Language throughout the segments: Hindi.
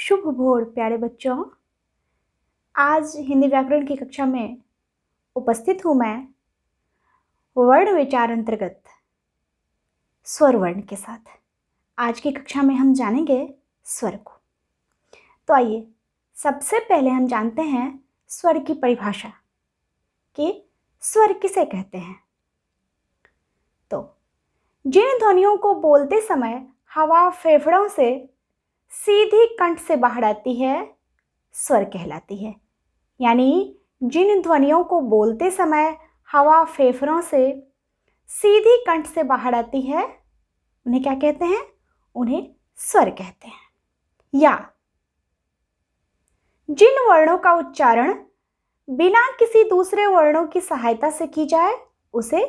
शुभ भोर प्यारे बच्चों। आज हिंदी व्याकरण की कक्षा में उपस्थित हूँ मैं वर्ण विचार अंतर्गत स्वर वर्ण के साथ। आज की कक्षा में हम जानेंगे स्वर को। तो आइए सबसे पहले हम जानते हैं स्वर की परिभाषा कि स्वर किसे कहते हैं। तो जिन ध्वनियों को बोलते समय हवा फेफड़ों से सीधी कंठ से बाहर आती है स्वर कहलाती है। यानी जिन ध्वनियों को बोलते समय हवा फेफड़ों से सीधी कंठ से बाहर आती है उन्हें क्या कहते हैं? उन्हें स्वर कहते हैं। या जिन वर्णों का उच्चारण बिना किसी दूसरे वर्णों की सहायता से की जाए उसे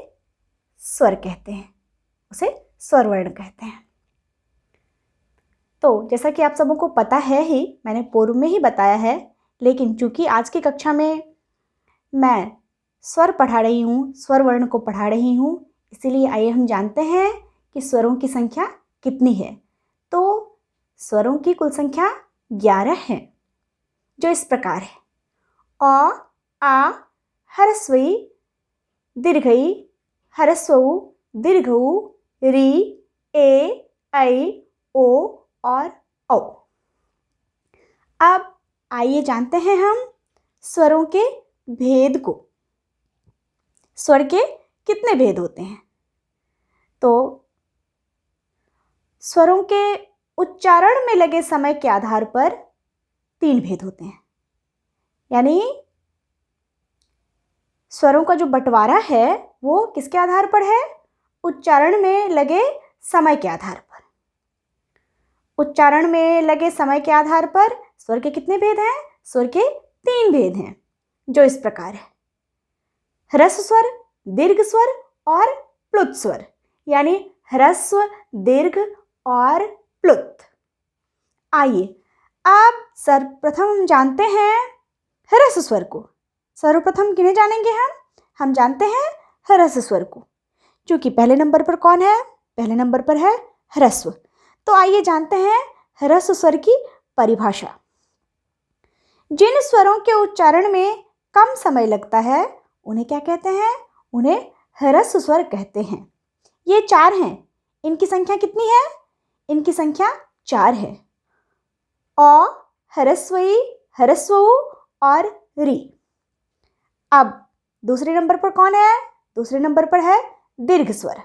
स्वर कहते हैं, उसे स्वर वर्ण कहते हैं। तो जैसा कि आप सबों को पता है ही, मैंने पूर्व में ही बताया है, लेकिन चूंकि आज की कक्षा में मैं स्वर पढ़ा रही हूँ, स्वर वर्ण को पढ़ा रही हूँ, इसीलिए आइए हम जानते हैं कि स्वरों की संख्या कितनी है। तो स्वरों की कुल संख्या 11 है, जो इस प्रकार है: अ, आ, ह्रस्व ई, दीर्घ ई, ह्रस्व उ, दीर्घ उ, री, ए, ऐ, ओ और औ। अब आइए जानते हैं हम स्वरों के भेद को। स्वर के कितने भेद होते हैं? तो स्वरों के उच्चारण में लगे समय के आधार पर 3 भेद होते हैं। यानी स्वरों का जो बंटवारा है वो किसके आधार पर है? उच्चारण में लगे समय के आधार पर। उच्चारण में लगे समय के आधार पर स्वर के कितने भेद हैं? स्वर के 3 भेद हैं, जो इस प्रकार है: ह्रस्व स्वर, दीर्घ स्वर और प्लुत स्वर। यानी ह्रस्व, दीर्घ और प्लुत। आइए अब सर्वप्रथम हम जानते हैं ह्रस्व स्वर को। सर्वप्रथम किन्हें जानेंगे हम जानते हैं ह्रस्व स्वर को। क्योंकि पहले नंबर पर कौन है? पहले नंबर पर है ह्रस्व। तो आइए जानते हैं ह्रस्व स्वर की परिभाषा। जिन स्वरों के उच्चारण में कम समय लगता है उन्हें क्या कहते हैं? उन्हें ह्रस्व स्वर कहते हैं। ये 4 हैं। इनकी संख्या कितनी है? इनकी संख्या 4 है: अ, ह्रस्व ई, ह्रस्व उ और री। अब दूसरे नंबर पर कौन है? दूसरे नंबर पर है दीर्घ स्वर,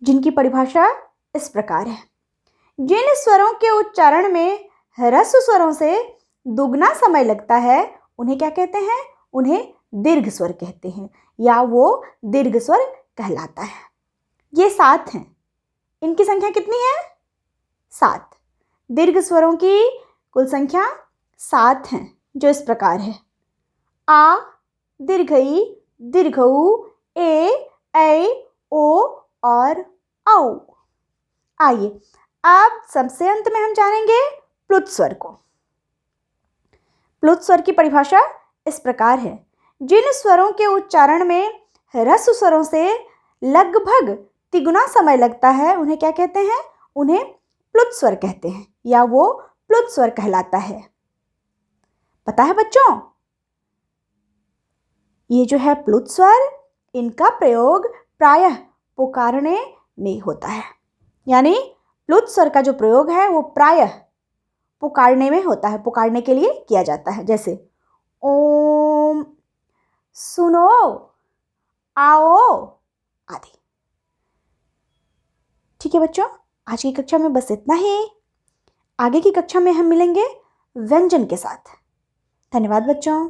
जिनकी परिभाषा इस प्रकार है: जिन स्वरों के उच्चारण में ह्रस्व स्वरों से दुगना समय लगता है उन्हें क्या कहते हैं? उन्हें दीर्घ स्वर कहते हैं, या वो दीर्घ स्वर कहलाता है। ये 7 हैं। इनकी संख्या कितनी है? 7। दीर्घ स्वरों की कुल संख्या 7 है, जो इस प्रकार है: आ, दीर्घ ई, दीर्घ उ, ए, ऐ, ओ और औ। आइए अब सबसे अंत में हम जानेंगे प्लुत स्वर को। प्लुत स्वर की परिभाषा इस प्रकार है: जिन स्वरों के उच्चारण में ह्रस्व स्वरों से लगभग तिगुना समय लगता है उन्हें क्या कहते हैं? उन्हें प्लुत स्वर कहते हैं, या वो प्लुत स्वर कहलाता है। पता है बच्चों, ये जो है प्लुत स्वर, इनका प्रयोग प्रायः पुकारने में होता है। यानी प्लुत स्वर का जो प्रयोग है वो प्रायः पुकारने में होता है, पुकारने के लिए किया जाता है। जैसे ओम, सुनो, आओ आदि। ठीक है बच्चों, आज की कक्षा में बस इतना ही। आगे की कक्षा में हम मिलेंगे व्यंजन के साथ। धन्यवाद बच्चों।